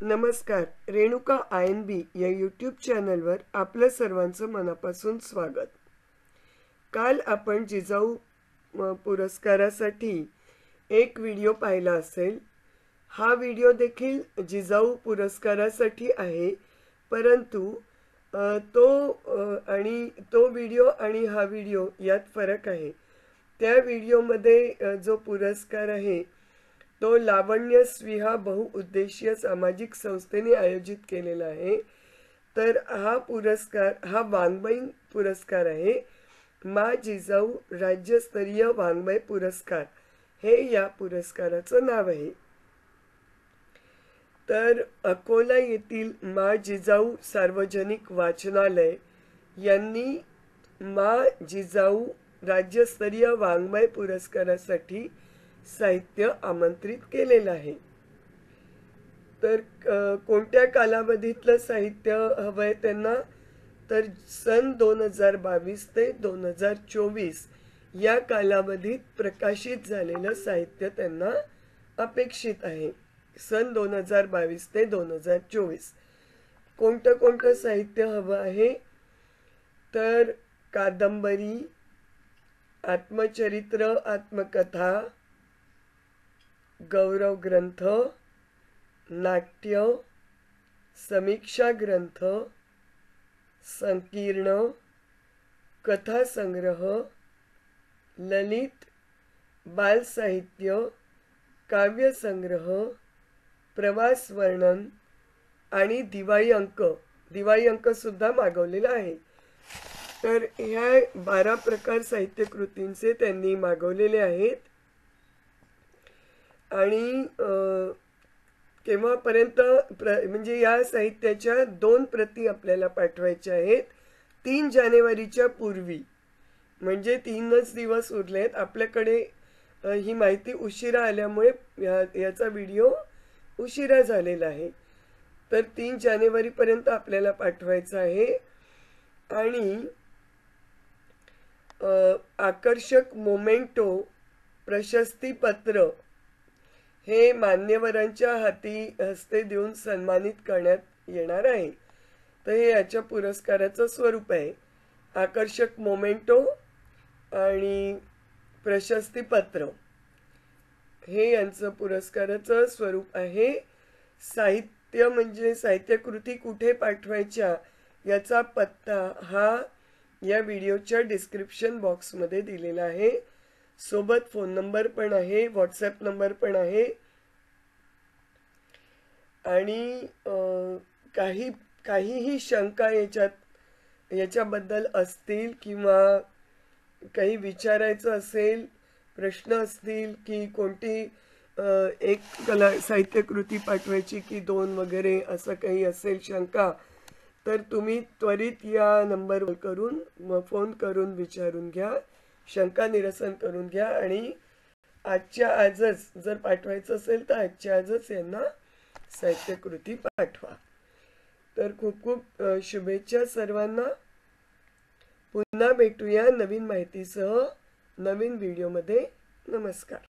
नमस्कार. रेणुका INB या YouTube चॅनलवर आपलं सर्वांचं मनापासून स्वागत. काल आपण जिजाऊ पुरस्कारासाठी एक व्हिडिओ पाहिला असेल. हा व्हिडिओ देखील जिजाऊ पुरस्कारासाठी आहे, परंतु तो व्हिडिओ आणि हा व्हिडिओ यात फरक आहे. त्या व्हिडिओमध्ये जो पुरस्कार आहे तो लावण्य स्विहा बहुउद्देशीय सामाजिक संस्थेने आयोजित केलेला आहे. तर हा पुरस्कार हा वाङ्मय पुरस्कार आहे. मा जिजाऊ राज्यस्तरीय वाङ्मय पुरस्कार हे या पुरस्काराचं नाव आहे. तर अकोला येथील मा जिजाऊ सार्वजनिक वाचनालय यांनी मा जिजाऊ राज्यस्तरीय वाङ्मय पुरस्कारासाठी साहित्य आमंत्रित केलेलं आहे. तर कोणत्या कालावधीतलं साहित्य हवंय त्यांना, तर सन 2022 ते 2024 या कालावधीत प्रकाशित झालेलं साहित्य त्यांना अपेक्षित आहे. सन 2022 ते 2024 कोणतं साहित्य हवं आहे, तर कादंबरी, आत्मचरित्र, आत्मकथा, गौरव ग्रंथ, नाट्य, समीक्षा ग्रंथ, संकीर्ण, कथासंग्रह, ललित, बालसाहित्य, काव्यसंग्रह, प्रवास वर्णन आणि दिवाळी अंक सुद्धा मागवलेला आहे. तर ह्या 12 प्रकार साहित्य कृतींचे त्यांनी मागवलेले आहेत. आणि केव्हापर्यंत म्हणजे या साहित्याच्या 2 प्रती आपल्याला पाठवायच्या आहेत. 3 जानेवारीच्या पूर्वी, म्हणजे 3च दिवस उरलेत. आपल्याकडे ही माहिती उशिरा आल्यामुळे याचा व्हिडिओ उशिरा झालेला आहे. तर 3 जानेवारीपर्यंत आपल्याला पाठवायचं आहे. आणि आकर्षक मोमेंटो प्रशस्तीपत्र हे मान्यवरांच्या हस्ते देऊन सन्मानित करण्यात येणार आहे. तर हे याच्या पुरस्काराचं स्वरूप आहे. आकर्षक मोमेंटो आणि प्रशस्तीपत्र हे यांचं पुरस्काराचं स्वरूप आहे. साहित्य म्हणजे साहित्यकृती कुठे पाठवायच्या याचा पत्ता हा या व्हिडिओच्या डिस्क्रिप्शन बॉक्समध्ये दिलेला आहे. सोबत फोन नंबर पण आहे, व्हॉट्सॲप नंबर पण आहे. आणि काहीही शंका याच्याबद्दल असतील किंवा काही विचारायचं असेल, प्रश्न असतील की कोणती एक साहित्यकृती पाठवायची की 2 वगैरे असं काही असेल शंका, तर तुम्ही त्वरित या नंबरवर फोन करून विचारून घ्या, शंका निरसन करून घ्या. आणि आजच्या आजच जर पाठवायचं असेल तर आजच्या आजच यांना साहित्यकृती पाठवा. तर खूप खूप शुभेच्छा सर्वांना. पुन्हा भेटूया नवीन माहितीसह नवीन व्हिडिओमध्ये. नमस्कार.